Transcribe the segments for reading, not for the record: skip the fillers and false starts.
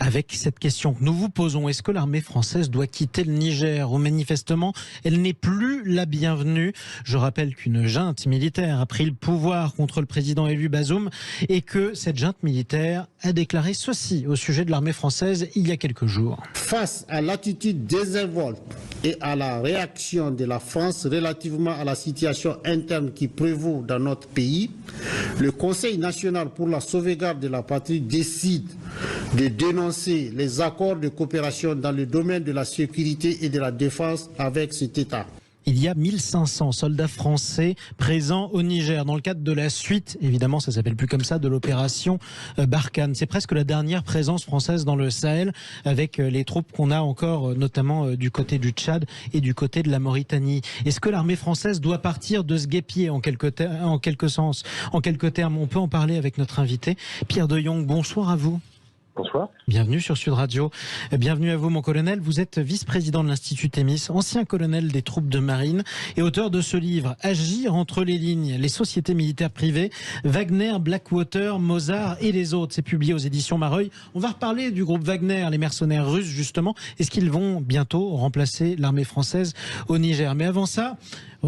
Avec cette question que nous vous posons, est-ce que l'armée française doit quitter le Niger, où manifestement elle n'est plus la bienvenue? Je rappelle qu'une junte militaire a pris le pouvoir contre le président élu Bazoum et que cette junte militaire a déclaré ceci au sujet de l'armée française il y a quelques jours. Face à l'attitude désinvolte et à la réaction de la France relativement à la situation interne qui prévaut dans notre pays, le Conseil national pour la sauvegarde de la patrie décide de dénoncer les accords de coopération dans le domaine de la sécurité et de la défense avec cet État. Il y a 1500 soldats français présents au Niger dans le cadre de la suite, évidemment ça s'appelle plus comme ça, de l'opération Barkhane. C'est presque la dernière présence française dans le Sahel avec les troupes qu'on a encore notamment du côté du Tchad et du côté de la Mauritanie. Est-ce que l'armée française doit partir de ce guêpier en quelque termes? On peut en parler avec notre invité Pierre de Jong. Bonsoir à vous. Bonsoir. Bienvenue sur Sud Radio. Bienvenue à vous, mon colonel. Vous êtes vice-président de l'Institut Thémis, ancien colonel des troupes de marine et auteur de ce livre, Agir entre les lignes, les sociétés militaires privées, Wagner, Blackwater, Mozart et les autres. C'est publié aux éditions Mareuil. On va reparler du groupe Wagner, les mercenaires russes, justement. Est-ce qu'ils vont bientôt remplacer l'armée française au Niger? Mais avant ça,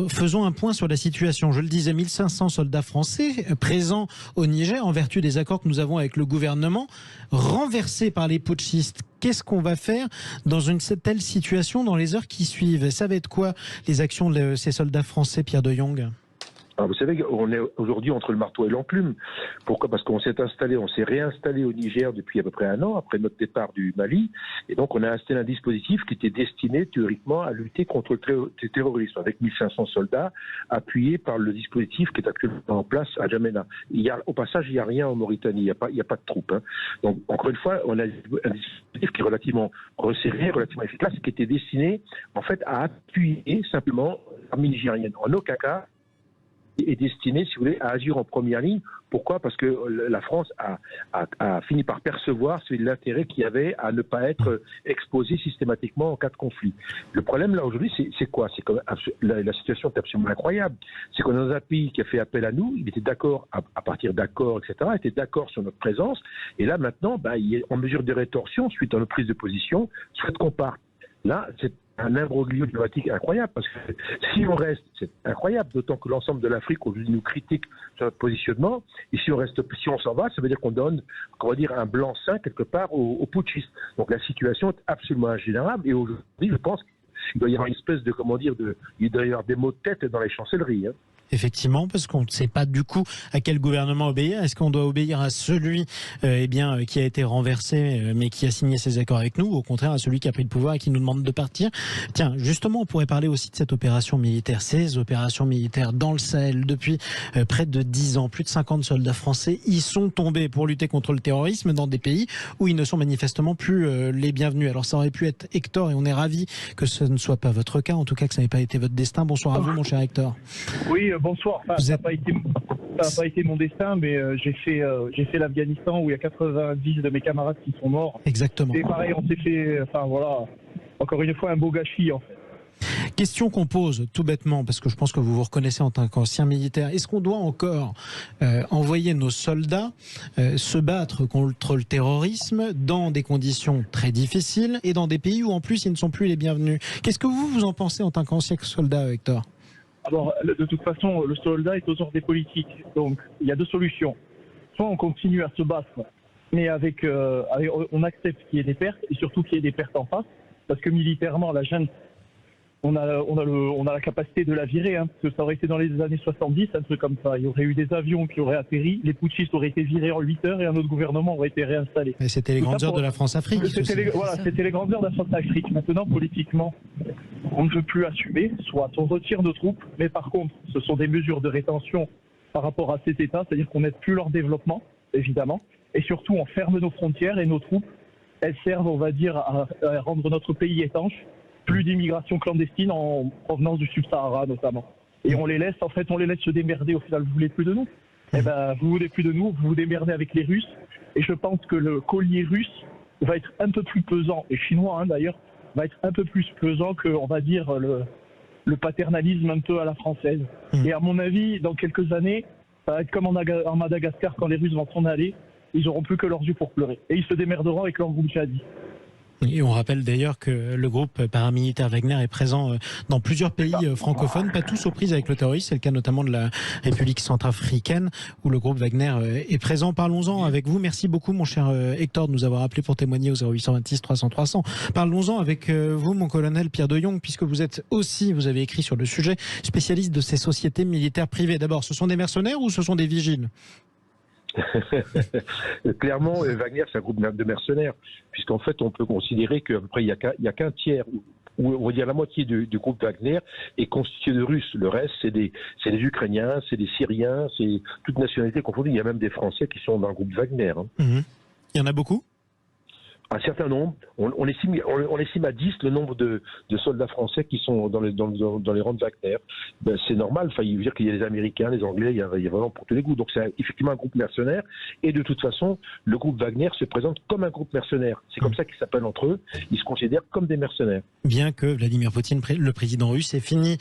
faisons un point sur la situation. Je le disais, 1500 soldats français présents au Niger en vertu des accords que nous avons avec le gouvernement, renversés par les putschistes. Qu'est-ce qu'on va faire dans une telle situation dans les heures qui suivent? Ça va être quoi les actions de ces soldats français, Pierre de Jong? Alors vous savez, on est aujourd'hui entre le marteau et l'enclume. Pourquoi? Parce qu'on s'est réinstallé au Niger depuis à peu près un an, après notre départ du Mali. Et donc, on a installé un dispositif qui était destiné, théoriquement, à lutter contre le terrorisme, avec 1500 soldats, appuyés par le dispositif qui est actuellement en place à Djamena. Au passage, il n'y a rien en Mauritanie, il n'y a pas de troupes. Donc, encore une fois, on a un dispositif qui est relativement resserré, relativement efficace, qui était destiné, en fait, à appuyer simplement l'armée nigérienne. En aucun cas, est destiné, si vous voulez, à agir en première ligne. Pourquoi? Parce que la France a fini par percevoir l'intérêt qu'il y avait à ne pas être exposé systématiquement en cas de conflit. Le problème là aujourd'hui, c'est quoi? C'est que la situation est absolument incroyable. C'est qu'on est dans un pays qui a fait appel à nous, il était d'accord à partir d'accords, etc., était d'accord sur notre présence, et là maintenant, il est en mesure de rétorsion suite à notre prise de position, souhaite qu'on parte. Là, c'est un imbroglio diplomatique incroyable, parce que si on reste, c'est incroyable, d'autant que l'ensemble de l'Afrique aujourd'hui nous critique sur notre positionnement, et si on s'en va, ça veut dire qu'on donne, on va dire, un blanc-seing quelque part aux putschistes. Donc la situation est absolument ingérable, et aujourd'hui, je pense qu'il doit y avoir une espèce de, il doit y avoir des mots de tête dans les chancelleries. Effectivement, parce qu'on ne sait pas du coup à quel gouvernement obéir. Est-ce qu'on doit obéir à celui qui a été renversé mais qui a signé ses accords avec nous, ou au contraire à celui qui a pris le pouvoir et qui nous demande de partir? Tiens, justement, on pourrait parler aussi de cette opération militaire, ces opérations militaires dans le Sahel depuis près de 10 ans. Plus de 50 soldats français y sont tombés pour lutter contre le terrorisme dans des pays où ils ne sont manifestement plus les bienvenus. Alors ça aurait pu être Hector, et on est ravis que ce ne soit pas votre cas, en tout cas que ça n'ait pas été votre destin. Bonsoir à vous, mon cher Hector. Oui, bonsoir. Ça n'a pas été mon destin, mais j'ai fait l'Afghanistan où il y a 90 de mes camarades qui sont morts. Exactement. Et pareil, on s'est fait, encore une fois, un beau gâchis en fait. Question qu'on pose tout bêtement, parce que je pense que vous vous reconnaissez en tant qu'ancien militaire. Est-ce qu'on doit encore envoyer nos soldats se battre contre le terrorisme dans des conditions très difficiles et dans des pays où en plus ils ne sont plus les bienvenus? Qu'est-ce que vous en pensez en tant qu'ancien soldat, Hector? Alors, de toute façon, le soldat est aux ordres des politiques. Donc, il y a deux solutions. Soit on continue à se battre, mais on accepte qu'il y ait des pertes, et surtout qu'il y ait des pertes en face, parce que militairement, la junte, on a la capacité de la virer, parce que ça aurait été dans les années 70, un truc comme ça. Il y aurait eu des avions qui auraient atterri, les putschistes auraient été virés en 8 heures et un autre gouvernement aurait été réinstallé. Et c'était les grandes heures de la France-Afrique. C'était les grandes heures de la France-Afrique. Maintenant, politiquement, on ne veut plus assumer, soit on retire nos troupes, mais par contre, ce sont des mesures de rétention par rapport à cet État, c'est-à-dire qu'on n'aide plus leur développement, évidemment, et surtout on ferme nos frontières et nos troupes, elles servent, on va dire, à rendre notre pays étanche, plus d'immigration clandestine en provenance du Sub-Sahara notamment. Et on les laisse se démerder, au final, vous voulez plus de nous? Vous voulez plus de nous, vous vous démerdez avec les Russes, et je pense que le collier russe va être un peu plus pesant, et chinois d'ailleurs, va être un peu plus pesant que, on va dire, le paternalisme un peu à la française. Et à mon avis, dans quelques années, ça va être comme en Madagascar quand les Russes vont s'en aller. ils n'auront plus que leurs yeux pour pleurer. Et ils se démerderont avec leur groupe djihadi. Et on rappelle d'ailleurs que le groupe paramilitaire Wagner est présent dans plusieurs pays francophones, pas tous aux prises avec le terrorisme. C'est le cas notamment de la République centrafricaine où le groupe Wagner est présent. Parlons-en avec vous. Merci beaucoup mon cher Hector de nous avoir appelé pour témoigner au 0826 300 300. Parlons-en avec vous mon colonel Pierre de Jong, puisque vous êtes aussi, vous avez écrit sur le sujet, spécialiste de ces sociétés militaires privées. D'abord, ce sont des mercenaires ou ce sont des vigiles ? Clairement, Wagner, c'est un groupe de mercenaires, puisqu'en fait, on peut considérer qu'à peu près, il n'y a qu'un tiers, ou on va dire la moitié du groupe Wagner est constitué de Russes. Le reste, c'est des Ukrainiens, c'est des Syriens, c'est toute nationalité confondue. Il y a même des Français qui sont dans le groupe Wagner. Hein. Il y en a beaucoup ? Un certain nombre. On estime à 10 le nombre de soldats français qui sont dans les rangs de Wagner. Ben, c'est normal. Enfin, il veut dire qu'il y a les Américains, les Anglais, il y a vraiment pour tous les goûts. Donc c'est effectivement un groupe mercenaire. Et de toute façon, le groupe Wagner se présente comme un groupe mercenaire. C'est comme ça qu'ils s'appellent entre eux. Ils se considèrent comme des mercenaires. Bien que Vladimir Poutine, le président russe, ait fini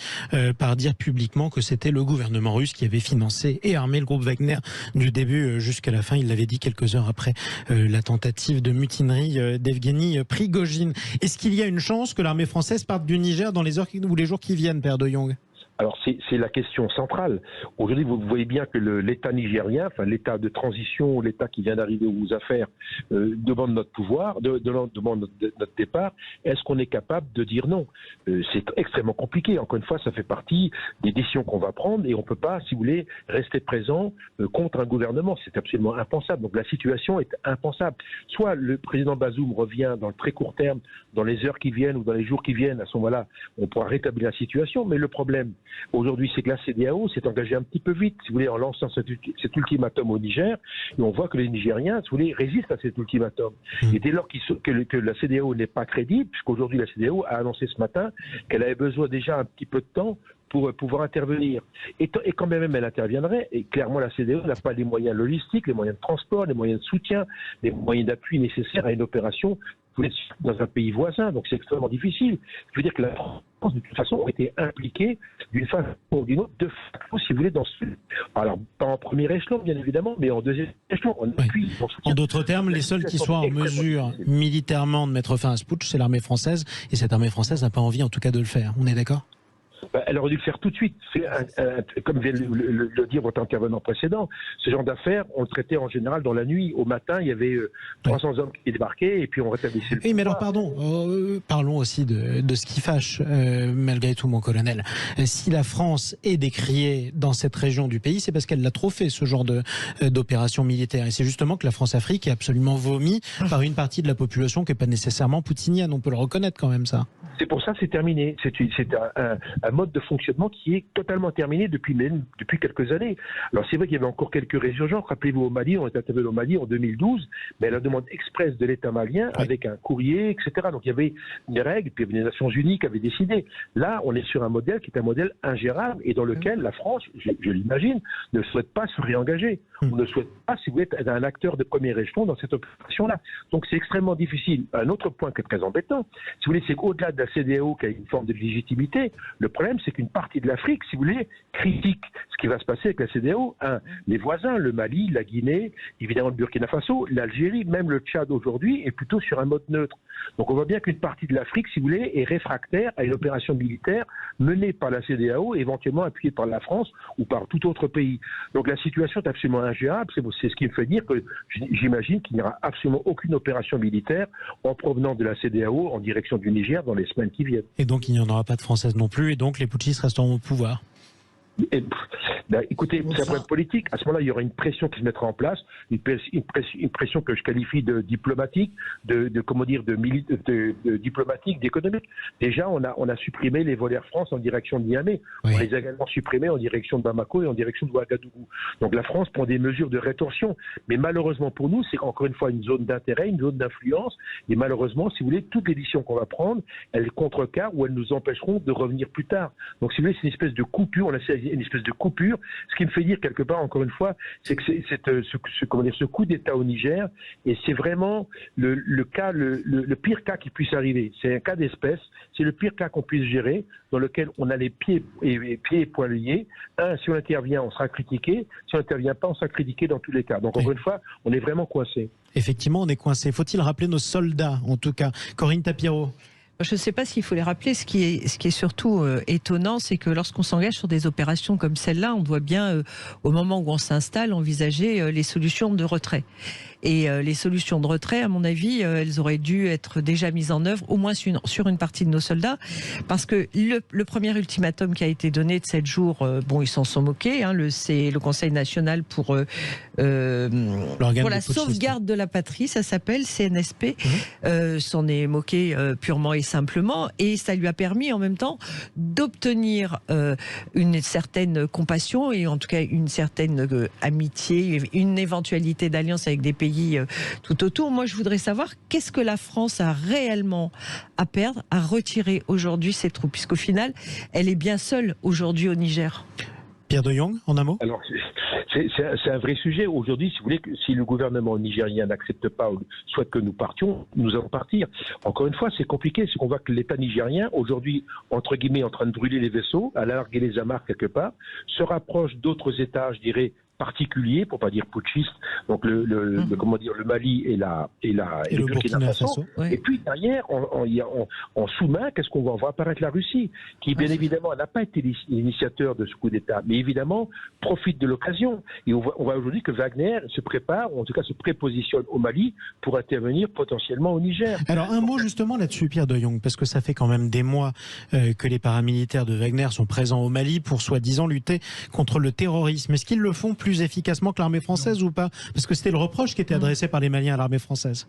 par dire publiquement que c'était le gouvernement russe qui avait financé et armé le groupe Wagner du début jusqu'à la fin. Il l'avait dit quelques heures après la tentative de mutinerie d'Evgeny Prigojine. Est-ce qu'il y a une chance que l'armée française parte du Niger dans les heures ou les jours qui viennent, Père de Jong ? Alors c'est la question centrale. Aujourd'hui, vous voyez bien que l'État nigérien, enfin l'État de transition, l'État qui vient d'arriver aux affaires, demande notre pouvoir, demande notre départ. Est-ce qu'on est capable de dire non ? C'est extrêmement compliqué. Encore une fois, ça fait partie des décisions qu'on va prendre et on ne peut pas, si vous voulez, rester présent contre un gouvernement. C'est absolument impensable. Donc la situation est impensable. Soit le président Bazoum revient dans le très court terme, dans les heures qui viennent ou dans les jours qui viennent. À ce moment-là, on pourra rétablir la situation. Mais le problème aujourd'hui, c'est que la CEDEAO s'est engagée un petit peu vite, si vous voulez, en lançant cet ultimatum au Niger, et on voit que les Nigériens, si vous voulez, résistent à cet ultimatum. Et dès lors que la CEDEAO n'est pas crédible, puisqu'aujourd'hui la CEDEAO a annoncé ce matin qu'elle avait besoin déjà un petit peu de temps pour pouvoir intervenir. Et quand même elle interviendrait, et clairement la CEDEAO n'a pas les moyens logistiques, les moyens de transport, les moyens de soutien, les moyens d'appui nécessaires à une opération dans un pays voisin, donc c'est extrêmement difficile. Je veux dire que la France, de toute façon, aurait été impliquée d'une façon ou d'une autre, de facto, si vous voulez, dans ce... Alors, pas en premier échelon, bien évidemment, mais en deuxième échelon. En d'autres termes, les seuls qui soient en mesure militairement de mettre fin à ce putsch, c'est l'armée française, et cette armée française n'a pas envie, en tout cas, de le faire. On est d'accord ? Elle aurait dû le faire tout de suite. Comme vient de le dire votre intervenant précédent, ce genre d'affaires, on le traitait en général dans la nuit. Au matin, il y avait 300 hommes qui débarquaient et puis on rétablissait le pouvoir. Oui, mais alors pardon, parlons aussi de ce qui fâche, malgré tout, mon colonel. Si la France est décriée dans cette région du pays, c'est parce qu'elle l'a trop fait, ce genre d'opération militaire. Et c'est justement que la France-Afrique est absolument vomie par une partie de la population qui n'est pas nécessairement poutinienne. On peut le reconnaître quand même, ça. C'est pour ça que c'est terminé. C'est un mode de fonctionnement qui est totalement terminé depuis quelques années. Alors c'est vrai qu'il y avait encore quelques résurgences. Rappelez-vous au Mali, on est intervenu au Mali en 2012, mais à la demande express de l'État malien, avec un courrier, etc. Donc il y avait des règles, puis les Nations Unies qui avaient décidé. Là, on est sur un modèle qui est un modèle ingérable et dans lequel la France, je l'imagine, ne souhaite pas se réengager. On ne souhaite pas, si vous voulez, être un acteur de premier échelon dans cette opération-là. Donc c'est extrêmement difficile. Un autre point qui est très embêtant, si vous voulez, c'est qu'au-delà de la CEDEAO qui a une forme de légitimité, le problème c'est qu'une partie de l'Afrique, si vous voulez, critique ce qui va se passer avec la CEDEAO. Les voisins, le Mali, la Guinée, évidemment le Burkina Faso, l'Algérie, même le Tchad aujourd'hui est plutôt sur un mode neutre. Donc on voit bien qu'une partie de l'Afrique, si vous voulez, est réfractaire à une opération militaire menée par la CEDEAO, éventuellement appuyée par la France ou par tout autre pays. Donc la situation est absolument ingérable. C'est ce qui me fait dire que j'imagine qu'il n'y aura absolument aucune opération militaire en provenance de la CEDEAO en direction du Niger dans les semaines qui viennent. Et donc il n'y en aura pas de française non plus, et donc les putschistes resteront au pouvoir. Écoutez, c'est un problème politique. À ce moment-là, il y aura une pression qui se mettra en place, une pression que je qualifie de diplomatique, de diplomatique, d'économique. Déjà, on a supprimé les vols Air France en direction de Niamey. Oui. On les a également supprimés en direction de Bamako et en direction de Ouagadougou. Donc la France prend des mesures de rétorsion. Mais malheureusement pour nous, c'est encore une fois une zone d'intérêt, une zone d'influence. Et malheureusement, si vous voulez, toutes les décisions qu'on va prendre, elles contrecarrent ou elles nous empêcheront de revenir plus tard. Donc si vous voulez, c'est une espèce de coupure. On essaie une espèce de coupure. Ce qui me fait dire quelque part, encore une fois, c'est que ce coup d'État au Niger, et c'est vraiment le pire cas qui puisse arriver. C'est un cas d'espèce, c'est le pire cas qu'on puisse gérer, dans lequel on a les pieds et poings liés. Si on intervient, on sera critiqué. Si on n'intervient pas, on sera critiqué dans tous les cas. Donc encore une fois, on est vraiment coincé. Effectivement, on est coincé. Faut-il rappeler nos soldats, en tout cas? Corinne Tapiro. Je ne sais pas s'il faut les rappeler. Ce qui est surtout étonnant, c'est que lorsqu'on s'engage sur des opérations comme celle-là, on doit bien, au moment où on s'installe, envisager les solutions de retrait. Et les solutions de retrait, à mon avis, elles auraient dû être déjà mises en œuvre, au moins sur une partie de nos soldats, parce que le premier ultimatum qui a été donné de 7 jours, ils s'en sont moqués. C'est le Conseil national pour la sauvegarde de la patrie, ça s'appelle CNSP, s'en est moqué purement et simplement, et ça lui a permis en même temps d'obtenir une certaine compassion et en tout cas une certaine amitié, une éventualité d'alliance avec des pays tout autour. Moi, je voudrais savoir qu'est-ce que la France a réellement à perdre à retirer aujourd'hui ses troupes, puisqu'au final, elle est bien seule aujourd'hui au Niger. Pierre de Jong, en un mot. Alors, c'est un vrai sujet. Aujourd'hui, si vous voulez, si le gouvernement nigérien n'accepte pas ou souhaite que nous partions, nous allons partir. Encore une fois, c'est compliqué. C'est qu'on voit que l'État nigérien, aujourd'hui, entre guillemets, en train de brûler les vaisseaux, à larguer les amarres quelque part, se rapproche d'autres États, je dirais, particuliers, pour pas dire putschistes, donc le Mali et le Burkina Faso. Ouais. Et puis derrière, en sous-main, qu'est-ce qu'on voit? On voit apparaître la Russie, qui bien évidemment n'a pas été l'initiateur de ce coup d'État, mais évidemment profite de l'occasion. Et on voit aujourd'hui que Wagner se prépare, ou en tout cas se prépositionne au Mali pour intervenir potentiellement au Niger. Alors un mot justement là-dessus, Pierre de Jong, parce que ça fait quand même des mois que les paramilitaires de Wagner sont présents au Mali pour soi-disant lutter contre le terrorisme. Est-ce qu'ils le font plus efficacement que l'armée française ou pas? Parce que c'était le reproche qui était adressé par les Maliens à l'armée française.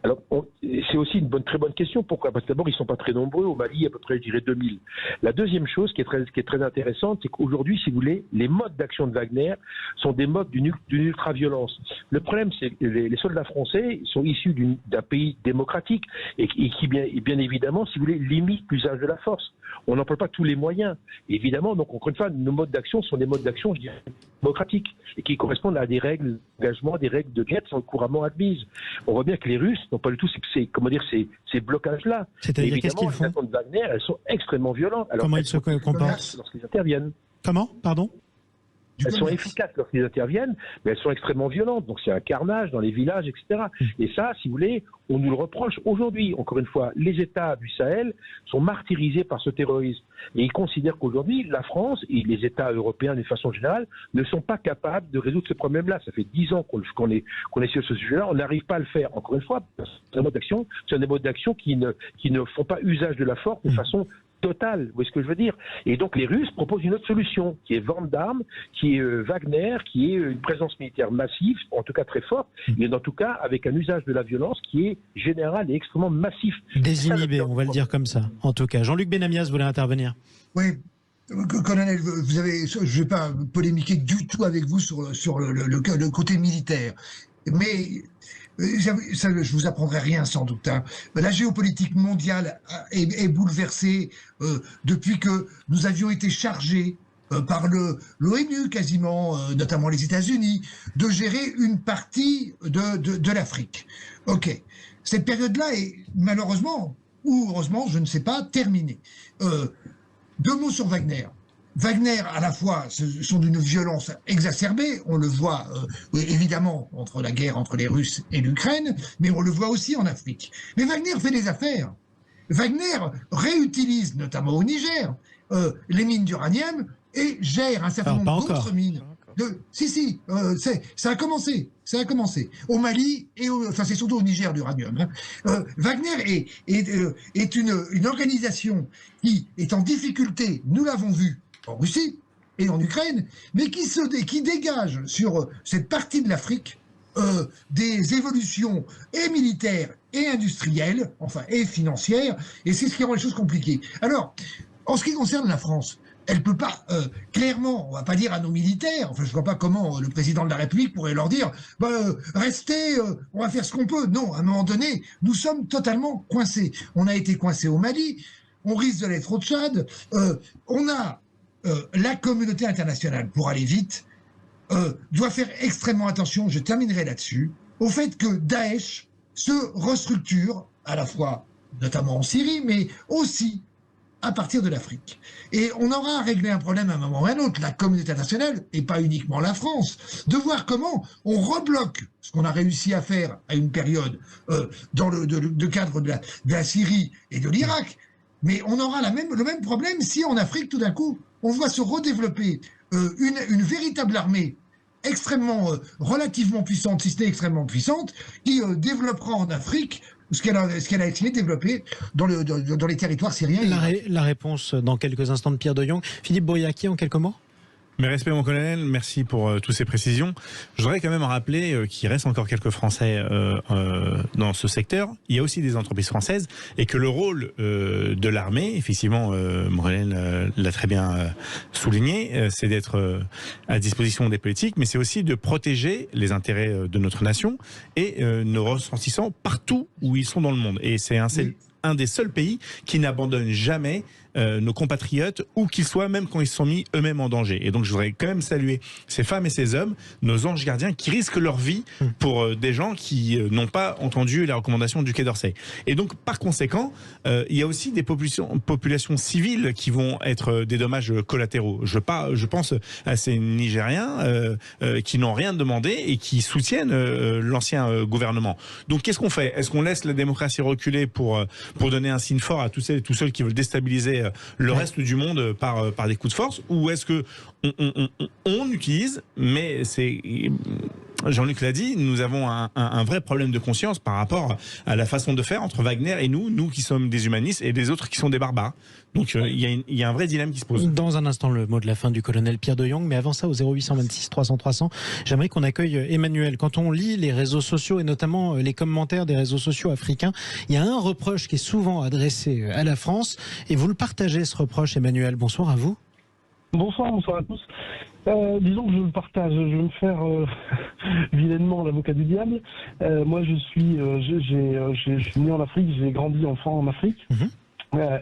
Alors, c'est aussi une très bonne question. Pourquoi? Parce que d'abord, ils ne sont pas très nombreux. Au Mali, à peu près, je dirais 2000. La deuxième chose qui est très intéressante, c'est qu'aujourd'hui, si vous voulez, les modes d'action de Wagner sont des modes d'une ultra-violence. Le problème, c'est que les soldats français sont issus d'un pays démocratique et qui, bien évidemment, si vous voulez, limite l'usage de la force. On n'emploie pas tous les moyens. Et évidemment, donc, encore une fois, nos modes d'action sont des modes d'action, je dirais, démocratiques et qui correspondent à des règles d'engagement, des règles de guerre qui sont couramment admises. On voit bien que les Russes n'ont pas du tout ces blocages-là. C'est-à-dire qu'est-ce qu'ils font? Les attaques de Wagner, elles sont extrêmement violentes. Alors, comment ils se comportent lorsqu'ils interviennent? Comment? Pardon? Elles sont efficaces lorsqu'ils interviennent, mais elles sont extrêmement violentes. Donc c'est un carnage dans les villages, etc. Et ça, si vous voulez, on nous le reproche aujourd'hui. Encore une fois, les États du Sahel sont martyrisés par ce terrorisme. Et ils considèrent qu'aujourd'hui, la France et les États européens, d'une façon générale, ne sont pas capables de résoudre ce problème-là. Ça fait 10 ans qu'on est sur ce sujet-là, on n'arrive pas à le faire. Encore une fois, c'est un mode d'action qui ne font pas usage de la force de façon totale, vous voyez ce que je veux dire? Et donc les Russes proposent une autre solution, qui est vente d'armes, qui est Wagner, qui est une présence militaire massive, en tout cas très forte, mais en tout cas avec un usage de la violence qui est général et extrêmement massif. Désinhibé, on va le dire comme ça, en tout cas. Jean-Luc Benamias voulait intervenir. Oui. Colonel, je ne vais pas polémiquer du tout avec vous sur le côté militaire, mais ça, je vous apprendrai rien sans doute. Hein. La géopolitique mondiale est bouleversée depuis que nous avions été chargés par l'ONU quasiment, notamment les États-Unis, de gérer une partie de l'Afrique. Ok, cette période-là est malheureusement ou heureusement, je ne sais pas, terminée. 2 mots sur Wagner. Wagner, à la fois, sont d'une violence exacerbée, on le voit évidemment entre la guerre entre les Russes et l'Ukraine, mais on le voit aussi en Afrique. Mais Wagner fait des affaires. Wagner réutilise, notamment au Niger, les mines d'uranium et gère un certain nombre d'autres mines. Ça a commencé. Au Mali, enfin c'est surtout au Niger l'uranium. Wagner est une organisation qui est en difficulté, nous l'avons vu en Russie et en Ukraine, mais qui dégage sur cette partie de l'Afrique des évolutions et militaires et industrielles, enfin et financières, et c'est ce qui rend les choses compliquées. Alors, en ce qui concerne la France, elle ne peut pas, clairement, on ne va pas dire à nos militaires, enfin je ne vois pas comment le président de la République pourrait leur dire restez, on va faire ce qu'on peut. Non, à un moment donné, nous sommes totalement coincés. On a été coincés au Mali, on risque de l'être au Tchad, on a la communauté internationale, pour aller vite, doit faire extrêmement attention, je terminerai là-dessus, au fait que Daesh se restructure, à la fois notamment en Syrie, mais aussi à partir de l'Afrique. Et on aura à régler un problème à un moment ou à un autre, la communauté internationale, et pas uniquement la France, de voir comment on rebloque ce qu'on a réussi à faire à une période dans le cadre de la Syrie et de l'Irak. Mais on aura le même problème si en Afrique, tout d'un coup, on voit se redévelopper une véritable armée relativement puissante, si ce n'est extrêmement puissante, qui développera en Afrique ce qu'elle a essayé de développer dans les territoires syriens. La réponse dans quelques instants de Pierre de Jong. Philippe Bouriaquier, en quelques mots. Mes respects, mon colonel, merci pour toutes ces précisions. Je voudrais quand même rappeler qu'il reste encore quelques Français dans ce secteur. Il y a aussi des entreprises françaises et que le rôle de l'armée, effectivement, mon colonel l'a très bien souligné, c'est d'être à disposition des politiques, mais c'est aussi de protéger les intérêts de notre nation et nos ressortissants partout où ils sont dans le monde. Et c'est un des seuls pays qui n'abandonne jamais nos compatriotes, où qu'ils soient, même quand ils se sont mis eux-mêmes en danger. Et donc je voudrais quand même saluer ces femmes et ces hommes, nos anges gardiens, qui risquent leur vie pour des gens qui n'ont pas entendu les recommandations du Quai d'Orsay. Et donc par conséquent, il y a aussi des populations civiles qui vont être des dommages collatéraux. Je pense à ces Nigériens qui n'ont rien demandé et qui soutiennent l'ancien gouvernement. Donc qu'est-ce qu'on fait? Est-ce qu'on laisse la démocratie reculer pour donner un signe fort à tous ceux qui veulent déstabiliser le reste du monde par des coups de force, ou est-ce que on utilise, mais c'est Jean-Luc l'a dit, nous avons un vrai problème de conscience par rapport à la façon de faire entre Wagner et nous qui sommes des humanistes, et les autres qui sont des barbares. Donc il y a un vrai dilemme qui se pose. Dans un instant, le mot de la fin du colonel Pierre de Jong, mais avant ça, au 0826 300 300, j'aimerais qu'on accueille Emmanuel. Quand on lit les réseaux sociaux, et notamment les commentaires des réseaux sociaux africains, il y a un reproche qui est souvent adressé à la France, et vous le partagez, ce reproche, Emmanuel. Bonsoir à vous. Bonsoir à tous. Disons que je le partage. Je vais me faire vilainement l'avocat du diable. Moi, je suis né en Afrique, j'ai grandi enfant en Afrique.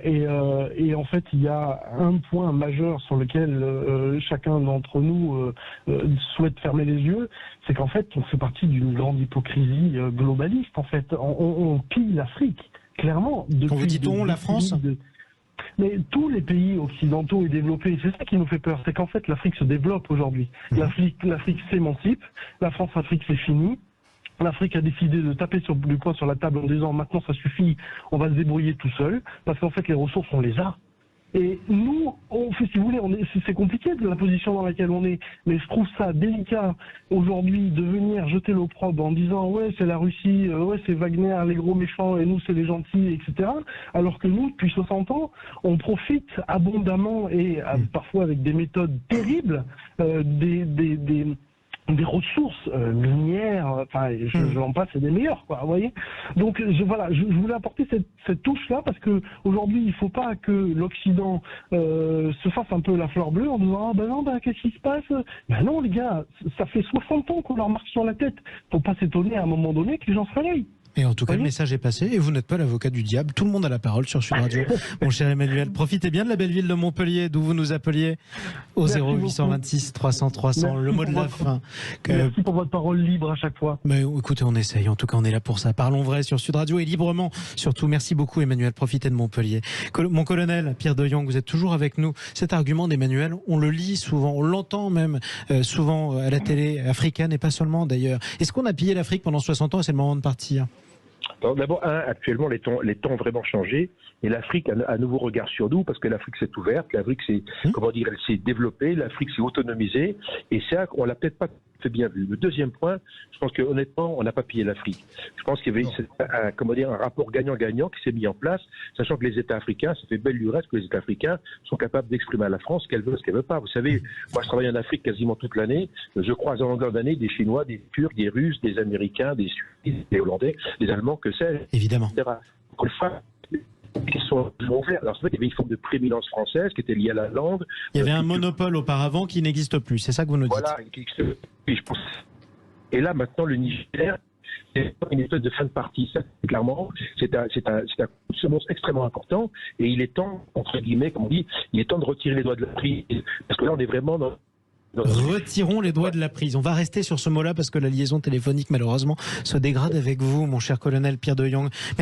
Et en fait, il y a un point majeur sur lequel chacun d'entre nous souhaite fermer les yeux, c'est qu'en fait, on fait partie d'une grande hypocrisie globaliste. En fait, on pille l'Afrique, clairement. Quand vous dites on, la France ? Mais tous les pays occidentaux et développés, c'est ça qui nous fait peur, c'est qu'en fait l'Afrique se développe aujourd'hui. L'Afrique s'émancipe, la France-Afrique c'est fini. L'Afrique a décidé de taper du poing sur la table en disant maintenant ça suffit, on va se débrouiller tout seul, parce qu'en fait les ressources on les a. Et nous, on fait, si vous voulez, c'est compliqué de la position dans laquelle on est, mais je trouve ça délicat aujourd'hui de venir jeter l'opprobre en disant ouais c'est la Russie, ouais c'est Wagner, les gros méchants, et nous c'est les gentils, etc. Alors que nous, depuis 60 ans, on profite abondamment et parfois avec des méthodes terribles des ressources minières, enfin, j'en passe, c'est des meilleures, quoi, vous voyez. Donc, je voulais apporter cette touche-là, parce que aujourd'hui, il ne faut pas que l'Occident se fasse un peu la fleur bleue en disant, ah ben non, ben qu'est-ce qui se passe? Ben non, les gars, ça fait 60 ans qu'on leur marche sur la tête. Faut pas s'étonner à un moment donné que les gens se réveillent. Et en tout cas, le message est passé, et vous n'êtes pas l'avocat du diable. Tout le monde a la parole sur Sud Radio. Mon cher Emmanuel, profitez bien de la belle ville de Montpellier, d'où vous nous appeliez, au 0826 300 300. Le mot de la fin. Merci pour votre parole libre à chaque fois. Mais écoutez, on essaye. En tout cas, on est là pour ça. Parlons vrai sur Sud Radio et librement. Surtout, merci beaucoup, Emmanuel. Profitez de Montpellier. Mon colonel Pierre de Jong, vous êtes toujours avec nous. Cet argument d'Emmanuel, on le lit souvent, on l'entend même souvent à la télé africaine, et pas seulement d'ailleurs. Est-ce qu'on a pillé l'Afrique pendant 60 ans et c'est le moment de partir? D'abord, actuellement, les temps ont vraiment changé, et l'Afrique a un nouveau regard sur nous, parce que l'Afrique s'est ouverte, l'Afrique elle s'est développée, l'Afrique s'est autonomisée, et ça, on l'a peut-être pas fait bien vu. Le deuxième point, je pense que honnêtement, on n'a pas pillé l'Afrique. Je pense qu'il y avait un rapport gagnant-gagnant qui s'est mis en place, sachant que les États africains, ça fait belle lurette que les États africains sont capables d'exprimer à la France ce qu'elle veut, ce qu'elle veut pas. Vous savez, moi je travaille en Afrique quasiment toute l'année, je croise en longueur d'année des Chinois, des Turcs, des Russes, des Américains, des Suisses, des Hollandais, des Allemands, que sais-je, évidemment. Etc. Qui sont ouverts. Alors, c'est vrai qu'il y avait une forme de prééminence française qui était liée à la langue. Il y avait un monopole auparavant qui n'existe plus, c'est ça que vous nous dites. Voilà, je pense. Et là, maintenant, le Niger C'est une espèce de fin de partie. Ça, clairement, c'est un coup de semonce extrêmement important. Et il est temps, entre guillemets, comme on dit, il est temps de retirer les doigts de la prise. Parce que là, on est vraiment dans... Retirons les doigts de la prise. On va rester sur ce mot-là parce que la liaison téléphonique, malheureusement, se dégrade avec vous, mon cher colonel Pierre de Jong.